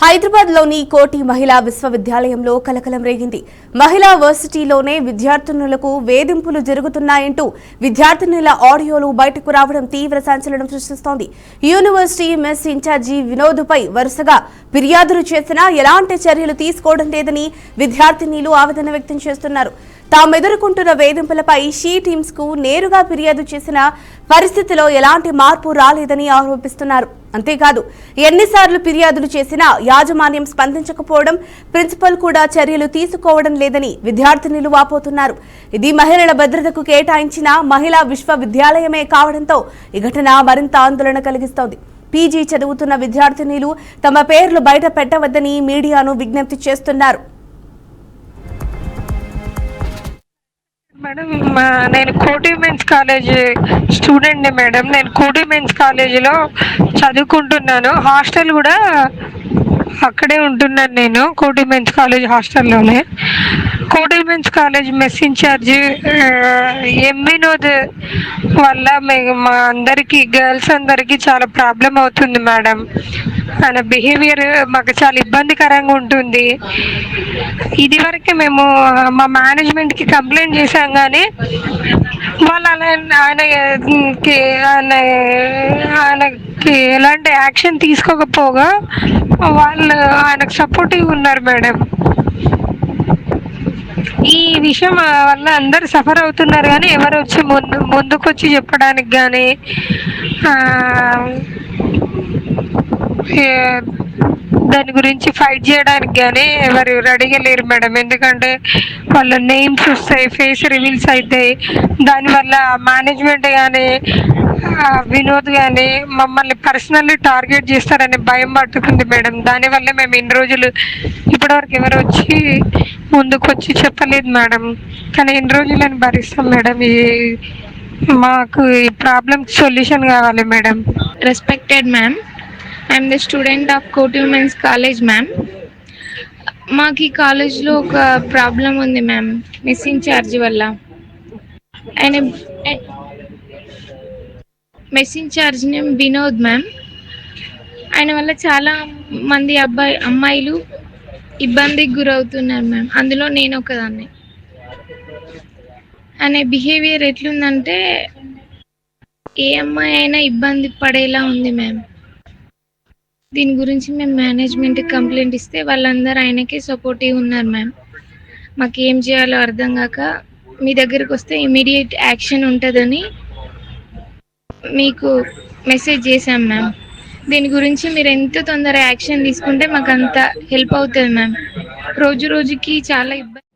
హైదరాబాద్లోని కోటి మహిళా విశ్వవిద్యాలయంలో కలకలం రేగింది. మహిళా వర్సిటీలోనే విద్యార్థినులకు వేధింపులు జరుగుతున్నాయంటూ విద్యార్థినుల ఆడియోలు బయటకు రావడం తీవ్ర సంచలనం సృష్టిస్తోంది. యూనివర్సిటీ మెస్ ఇన్ఛార్జి వినోద్పై వరుసగా ఫిర్యాదులు చేసినా ఎలాంటి చర్యలు తీసుకోవడం లేదని విద్యార్థినులు ఆవేదన వ్యక్తం చేస్తున్నారు. తాము ఎదుర్కొంటున్న వేధింపులపై షీ టీమ్స్ కు నేరుగా ఫిర్యాదు చేసిన పరిస్థితిలో ఎలాంటి మార్పు రాలేదని ఆరోపిస్తున్నారు. అంతేకాదు, ఎన్నిసార్లు ఫిర్యాదులు చేసినా యాజమాన్యం స్పందించకపోవడం, ప్రిన్సిపల్ కూడా చర్యలు తీసుకోవడం లేదని విద్యార్థినులు వాపోతున్నారు. ఇది మహిళల భద్రతకు కేటాయించిన మహిళా విశ్వవిద్యాలయమే కావడంతో ఈ ఘటన మరింత ఆందోళన కలిగిస్తోంది. పీజీ చదువుతున్న విద్యార్థినులు తమ పేర్లు బయట పెట్టవద్దని మీడియాను విజ్ఞప్తి చేస్తున్నారు. మేడం, నేను కోటి ఉమెన్స్ కాలేజ్ స్టూడెంట్ని మేడం. నేను కోటి ఉమెన్స్ కాలేజీలో చదువుకుంటున్నాను. హాస్టల్ కూడా అక్కడే ఉంటున్నాను. నేను కోటి ఉమెన్స్ కాలేజ్ హాస్టల్లోనే. Koti women's college mess incharge Vinod వల్ల మా అందరికీ, గర్ల్స్ అందరికీ చాలా ప్రాబ్లం అవుతుంది మేడం. ఆయన బిహేవియర్ మాకు చాలా ఇబ్బందికరంగా ఉంటుంది. ఇది వరకే మేము మా మేనేజ్మెంట్కి కంప్లైంట్ చేశాం, కానీ వాళ్ళు ఆయనకి ఎలాంటి యాక్షన్ తీసుకోకపోగా వాళ్ళు ఆయనకు సపోర్టివ్ ఉన్నారు మేడం. ఈ విషయం వల్ల అందరు సఫర్ అవుతున్నారు, కానీ ఎవరు వచ్చి ముందుకొచ్చి చెప్పడానికి కానీ దాని గురించి ఫైట్ చేయడానికి కానీ ఎవరు రెడీగా లేరు మేడం. ఎందుకంటే వాళ్ళ నేమ్స్ వస్తాయి, ఫేస్ రివీల్స్ అవుతాయి. దానివల్ల మేనేజ్మెంట్ కానీ వినోద్ కానీ మమ్మల్ని పర్సనల్లీ టార్గెట్ చేస్తారని భయం పట్టుకుంది మేడం. దానివల్ల మేము ఇన్ని రోజులు ఇప్పటివరకు ఎవరు వచ్చి ముందుకు వచ్చి చెప్పలేదు మేడం. కానీ ఇన్ని రోజులని భరిస్తాం మేడం. మాకు ఈ ప్రాబ్లమ్ సొల్యూషన్ కావాలి madam. Respected ma'am, I'm the student of కోటి ఉమెన్స్ కాలేజ్ మ్యామ్. మాకు ఈ కాలేజ్లో ఒక ప్రాబ్లం ఉంది మ్యామ్, మిస్ ఇన్ఛార్జ్ వల్ల. ఆయన mess incharge name Vinod ma'am. ఆయన వల్ల చాలా మంది అమ్మాయిలు ఇబ్బందికి గురవుతున్నారు మ్యామ్. అందులో నేను ఒకదాన్ని. ఆయన బిహేవియర్ ఎట్లుందంటే ఏ అమ్మాయి అయినా ఇబ్బంది పడేలా ఉంది మ్యామ్. దీని గురించి మేము మేనేజ్మెంట్కి కంప్లైంట్ ఇస్తే వాళ్ళందరూ ఆయనకే సపోర్టివ్ ఉన్నారు మ్యామ్. మాకు ఏం చేయాలో అర్థం కాక మీ దగ్గరికి వస్తే ఇమీడియట్ యాక్షన్ ఉంటుందని మీకు మెసేజ్ చేశాం మ్యామ్. దీని గురించి మీరు ఎంత తొందరగా యాక్షన్ తీసుకుంటే మాకు అంత హెల్ప్ అవుతుంది మ్యామ్. రోజు రోజుకి చాలా ఇబ్బంది.